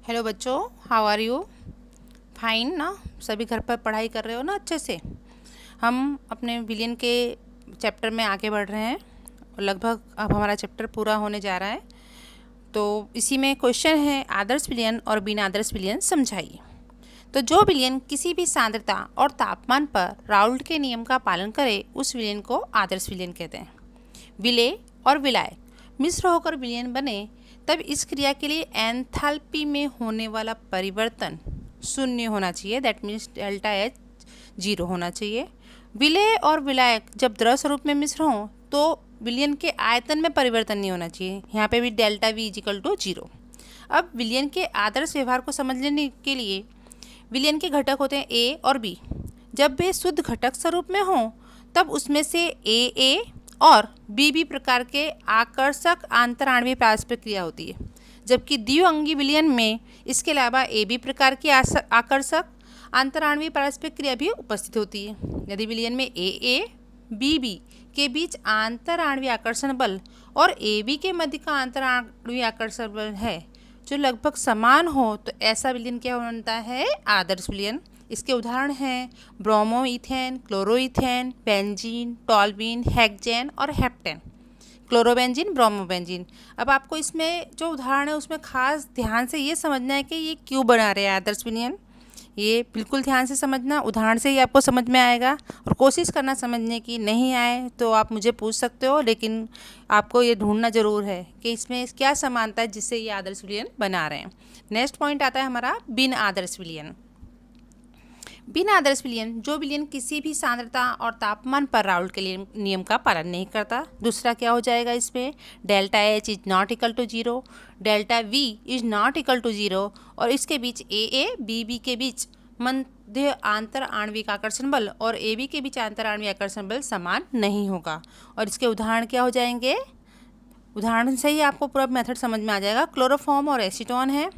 Hello बच्चों, how are you? Fine ना? सभी घर पर पढ़ाई कर रहे हो ना अच्छे से? हम अपने विलियन के चैप्टर में आगे बढ़ रहे हैं और लगभग अब हमारा चैप्टर पूरा होने जा रहा है। तो इसी में क्वेश्चन है, आदर्श विलयन और बिना आदर्श विलयन समझाइए। तो जो विलयन किसी भी सांद्रता और तापमान पर राउल्ट के नियम का पालन करे उस विलयन को आदर्श विलयन कहते हैं। विलेय और विलायक मिश्र होकर विलयन बने तब इस क्रिया के लिए एंथैल्पी में होने वाला परिवर्तन शून्य होना चाहिए, दैट मीन्स डेल्टा एच 0 होना चाहिए। विलेय और विलायक जब द्रव स्वरूप में मिश्र हों तो विलयन के आयतन में परिवर्तन नहीं होना चाहिए, यहाँ पे भी डेल्टा V इजिकल टू 0। अब विलयन के आदर्श व्यवहार को समझने के लिए विलयन के घटक होते हैं A और B। जब वे शुद्ध घटक स्वरूप में हों तब उसमें से AA और BB प्रकार के आकर्षक आंतराण्वीय पारस्परिक क्रिया होती है, जबकि द्विअंगी विलयन में इसके अलावा AB प्रकार की आकर्षक आंतराण्वीय पारस्परिक क्रिया भी उपस्थित होती है। यदि विलयन में AA BB के बीच आंतराण्वीय आकर्षण बल और AB के मध्य का आंतराण्वीय आकर्षण बल है जो लगभग समान हो तो ऐसा विलयन क्या बनता है? आदर्श विलयन। इसके उदाहरण हैं bromo ethane, chloro ethane, benzene, toluene, hexane और हेप्टेन। Chlorobenzene, bromobenzene. अब आपको इसमें जो उदाहरण है उसमें खास ध्यान से ये समझना है कि ये क्यों बना रहे हैं आदर्श विलयन। ये बिल्कुल ध्यान से समझना, उदाहरण से ही आपको समझ में आएगा और कोशिश करना समझने की। नहीं आए तो आप मुझे पूछ सकते हो, लेकिन आपको ये ढूंढना ज़रूर है कि इसमें क्या समानता है जिससे ये आदर्श विलयन बना रहे हैं। नेक्स्ट पॉइंट आता है हमारा बिन आदर्श विलयन। बिना आदर्श विलयन जो विलयन किसी भी सांद्रता और तापमान पर राउल्ट के नियम का पालन नहीं करता। दूसरा क्या हो जाएगा इसमें? Delta H is not equal to 0, delta V is not equal to 0 और इसके बीच AA BB के बीच मध्य आंतर आणविक आकर्षण बल और AB के बीच आंतर आणविक आकर्षण बल समान नहीं होगा। और इसके उदाहरण क्या हो जाएंगे? उदाहरण से ही आपको पूरा मेथड समझ में आ जाएगा। क्लोरोफॉर्म और एसीटोन है,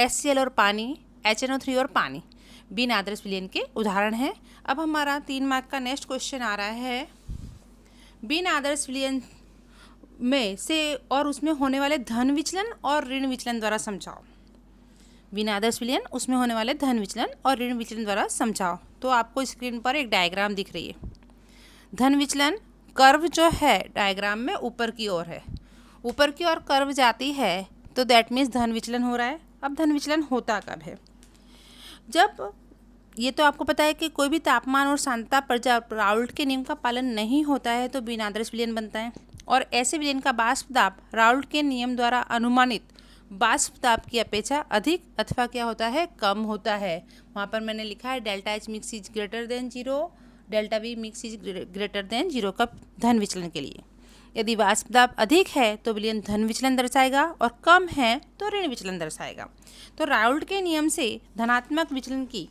HCl और पानी, HNO3 और पानी बिन आदर्श विलयन के उदाहरण हैं। अब हमारा 3 मार्क का नेक्स्ट क्वेश्चन आ रहा है, बिन आदर्श विलयन में से और उसमें होने वाले धन विचलन और ऋण विचलन द्वारा समझाओ। बिन आदर्श विलयन उसमें होने वाले धन विचलन और ऋण विचलन द्वारा समझाओ। तो आपको स्क्रीन पर एक डायग्राम दिख रही है। धन विचलन कर्व जो है डायग्राम में ऊपर की ओर है, ऊपर की ओर कर्व जाती है तो दैट मीन्स धन विचलन हो रहा है। अब धन विचलन होता कब है? जब ये तो आपको पता है कि कोई भी तापमान और सांद्रता पर जब राउल्ट के नियम का पालन नहीं होता है तो बिन आदर्श विलयन बनता है। और ऐसे विलयन का बाष्प दाब राउल्ट के नियम द्वारा अनुमानित बाष्प दाब की अपेक्षा अधिक अथवा क्या होता है? कम होता है। वहाँ पर मैंने लिखा है delta H mix is greater than 0, delta we mix is greater than 0 कब? धन विचलन के लिए। यदि वाष्प दाब अधिक है तो विलयन धन विचलन दर्शाएगा और कम है तो ऋण विचलन दर्शाएगा। तो राउल्ट के नियम से धनात्मक विचलन की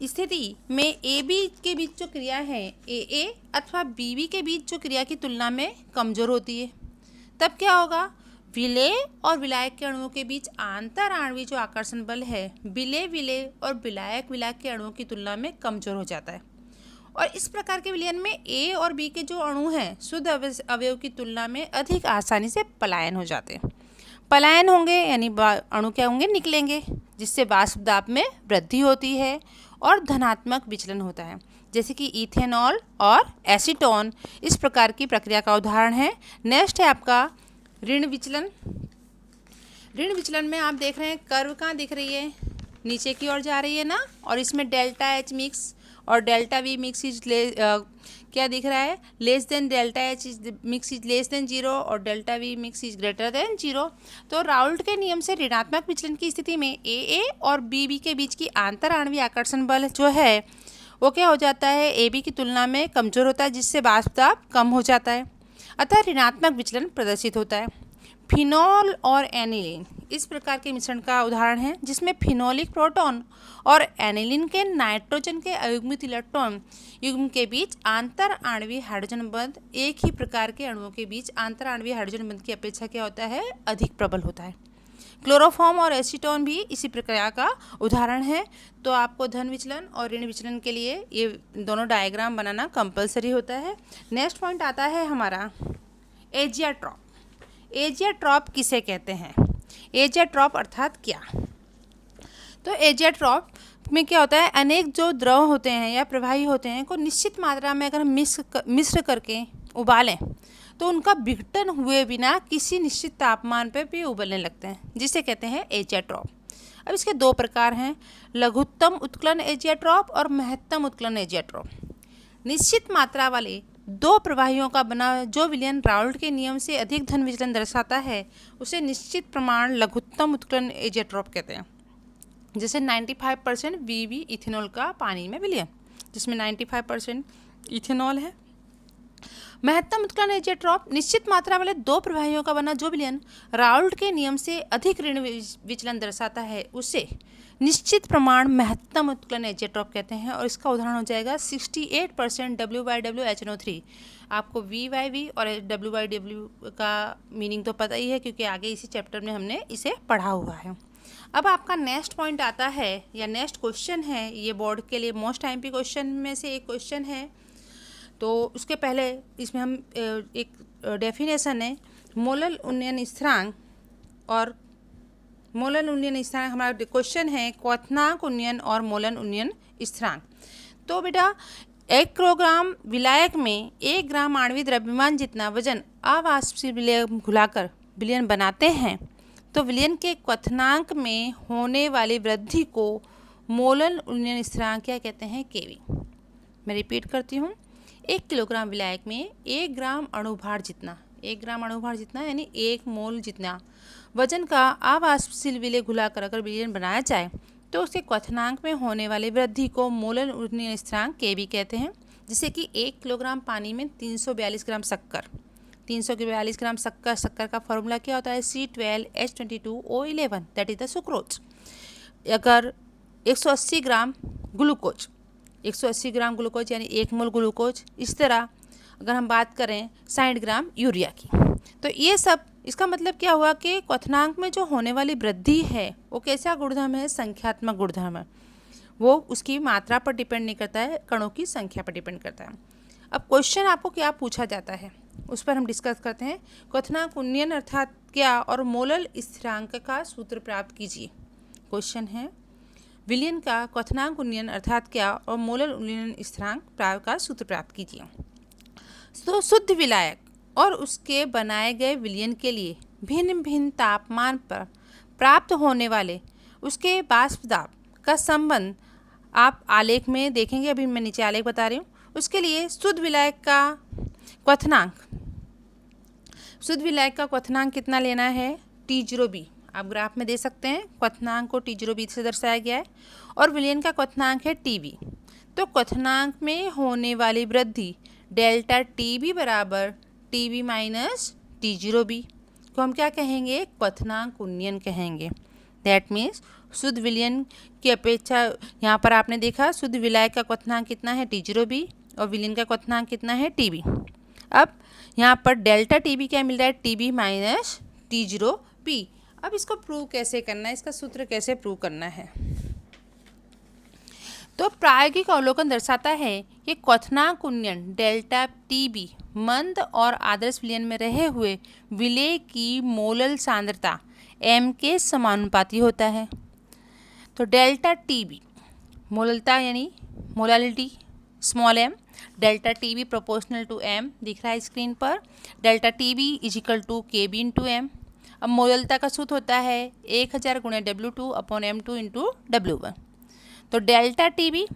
स्थिति में AB के बीच जो क्रिया है AA अथवा BB के बीच जो क्रिया की तुलना में कमजोर होती है, तब क्या होगा? विलेय और विलायक के अणुओं के बीच आंतर आणविक जो आकर्षण बल है विलेय और विलायक के अणुओं की तुलना में कमजोर हो जाता है। और इस प्रकार के विलयन में A और B के जो अणु हैं शुद्ध अवयव की तुलना में अधिक आसानी से पलायन हो जाते हैं। पलायन होंगे यानी अणु क्या होंगे? निकलेंगे, जिससे वाष्प दाब में वृद्धि होती है और धनात्मक विचलन होता है, जैसे कि इथेनॉल और एसीटोन इस प्रकार की प्रक्रिया का उदाहरण है। नेक्स्ट है आपका ऋण विचलन। ऋण विचलन में आप देख रहे हैं कर्व कहाँ दिख रही है? नीचे की ओर जा रही है ना, और इसमें डेल्टा एच मिक्स और डेल्टा वी मिक्स इज क्या दिख रहा है? Less than delta H is mix is less than 0 और delta we mix is greater than 0। तो राउल्ट के नियम से ऋणात्मक विचलन की स्थिति में AA और BB के बीच की आंतर आणविक आकर्षण बल जो है वो क्या हो जाता है? AB की तुलना में कमजोर होता है, जिससे वाष्प दाब कम हो जाता है, अतः ऋणात्मक विचलन प्रदर्शित होता है। फिनॉल और एनिलीन इस प्रकार के मिश्रण का उदाहरण है, जिसमें फिनोलिक प्रोटॉन और एनिलीन के नाइट्रोजन के अयुग्मित इलेक्ट्रॉन युग्म के बीच आंतर आणविक हाइड्रोजन बंध एक ही प्रकार के अणुओं के बीच आंतर आणविक हाइड्रोजन बंध की अपेक्षा क्या होता है? अधिक प्रबल होता है। क्लोरोफॉर्म और एसीटोन भी इसी प्रक्रिया का उदाहरण है। तो आपको धन विचलन और ऋण विचलन के लिए ये दोनों डायग्राम बनाना कंपलसरी होता है। नेक्स्ट पॉइंट आता है हमारा एजियाट्रॉप। एजियाट्रॉप किसे कहते हैं? एजियाट्रॉप अर्थात क्या? तो एजियोट्रॉप में क्या होता है, अनेक जो द्रव होते हैं या प्रवाही होते हैं को निश्चित मात्रा में अगर हम मिश्र करके उबालें तो उनका विघटन हुए बिना किसी निश्चित तापमान पर भी उबलने लगते हैं, जिसे कहते हैं एजियोट्रॉप। अब इसके दो प्रकार हैं, लघुत्तम उत्कलन एजियोट्रॉप और महत्तम उत्कलन एजियोट्रॉप। निश्चित मात्रा वाले दो प्रवाहियों का बना जो विलियन राउल्ट के नियम से अधिक धन विचलन दर्शाता है उसे निश्चित प्रमाण लघुत्तम उत्कलन एजियोट्रॉप कहते हैं। जैसे 95% वीवी इथेनॉल का पानी में विलयन, जिसमें 95% इथेनॉल है। महत्तम उत्कलन एजियोट्रॉप निश्चित मात्रा वाले दो प्रवाहियों का बना जो विलयन राउल्ट के नियम से अधिक ऋण विचलन दर्शाता है उसे निश्चित प्रमाण महत्तम उत्कलन एजियोट्रॉप कहते हैं। और इसका उदाहरण हो जाएगा 68% WYW आपको VYV और WYW का मीनिंग तो पता ही है क्योंकि आगे इसी चैप्टर में हमने इसे पढ़ा हुआ है। अब आपका नेक्स्ट पॉइंट आता है या नेक्स्ट क्वेश्चन है, ये बोर्ड के लिए मोस्ट टाइम पे क्वेश्चन में से एक क्वेश्चन है। तो उसके पहले इसमें हम एक डेफिनेशन है मोलल उन्नयन स्थिरांक, और मोलल उन्नयन स्थिरांक हमारा क्वेश्चन है क्वथनांक उन्नयन और मोलन उन्नयन स्थिरांक। तो बेटा 1 किलोग्राम विलायक में 1 ग्राम आणविक द्रव्यमान जितना वजन अवाष्पशील विलय घुलाकर विलयन बनाते हैं तो विलयन के क्वथनांक में होने वाली वृद्धि को मोलन उन्नयन स्थिरांक क्या कहते हैं, केवी। मैं रिपीट करती हूँ, 1 किलोग्राम विलायक में 1 ग्राम अणुभार जितना, 1 ग्राम अणुभार जितना यानी 1 मोल जितना वजन का अवाष्पशील विलय घुलाकर अगर विलयन बनाया जाए तो उसके क्वथनांक में होने वाली वृद्धि को मोलन उन्नयन स्थिरांक केवी कहते हैं। जिसे कि 1 किलोग्राम पानी में 342 ग्राम शक्कर, 342 ग्राम शक्कर का फॉर्मूला क्या होता है, C12H22O11 that is the sucrose. अगर 180 ग्राम ग्लूकोज, 180 ग्राम ग्लूकोज यानी 1 मोल ग्लूकोज। इस तरह अगर हम बात करें 60 ग्राम यूरिया की, तो ये सब इसका मतलब क्या हुआ कि क्वथनांक में जो होने वाली वृद्धि है वो कैसा गुणधर्म है, संख्यात्मक गुणधर्म है। वो उसकी मात्रा पर डिपेंड नहीं करता है, कणों की संख्या पर डिपेंड करता है। अब क्वेश्चन आपको क्या पूछा जाता है उस पर हम डिस्कस करते हैं। क्वथनांक उन्नयन अर्थात क्या और मोलल स्थिरांक का सूत्र प्राप्त कीजिए। क्वेश्चन है विलयन का क्वथनांक उन्नयन अर्थात क्या और मोलल उन्नयन स्थिरांक का सूत्र प्राप्त कीजिए। तो शुद्ध विलायक और उसके बनाए गए विलयन के लिए भिन्न भिन्न तापमान पर प्राप्त होने वाले उसके वाष्प दाब का संबंध आप आलेख में देखेंगे। अभी मैं नीचे आलेख बता रही हूँ। उसके लिए शुद्ध विलायक का क्वथनांक कितना लेना है, T0B। आप ग्राफ में दे सकते हैं, क्वथनांक को T0B से दर्शाया गया है और विलयन का क्वथनांक है TB। तो क्वथनांक में होने वाली वृद्धि डेल्टा TB बराबर TB माइनस T0B को हम क्या कहेंगे, क्वथनांक उन्नयन कहेंगे। दैट मीन्स शुद्ध विलयन की अपेक्षा यहाँ पर आपने देखा शुद्ध विलायक का क्वथनांक कितना है, T0B, और विलयन का क्वथनांक कितना है, TB। अब यहाँ पर डेल्टा TB क्या मिल रहा है, TB माइनस T0B। अब इसको प्रूव कैसे करना है, इसका सूत्र कैसे प्रूव करना है। तो प्रायोगिक अवलोकन दर्शाता है कि क्वथनांक उन्नयन डेल्टा TB मंद और आदर्श विलयन में रहे हुए विलेय की मोलल सांद्रता m के समानुपाती होता है। तो डेल्टा TB मोललता यानी molality small m, delta TB proportional to m दिख रहा है स्क्रीन पर। Delta TB is equal to KB into m। अब मोललता का सूत्र होता है 1000 गुणे W2 upon M2 into W1। तो डेल्टा TB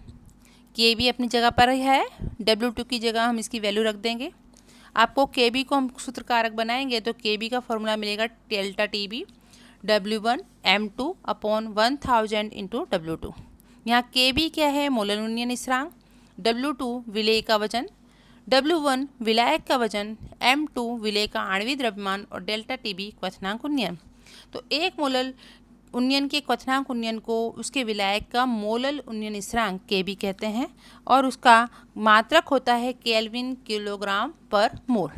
KB अपनी जगह पर है, W2 की जगह हम इसकी वैल्यू रख देंगे। आपको KB को हम सूत्र कारक बनाएंगे तो KB का फॉर्मूला मिलेगा delta TB W1 M2 upon 1000 into W2। यहाँ KB क्या है, मोलल उन्नयन स्थिरांक, W2 विलेय का वजन, W1 विलायक का वजन, M2 विलेय का आणविक द्रव्यमान और डेल्टा TB क्वथनांक उन्नयन। तो एक मोलल उन्नयन के क्वथनांक उन्नयन को उसके विलायक का मोलल उन्नयन स्थिरांक KB कहते हैं और उसका मात्रक होता है केल्विन किलोग्राम पर मोल।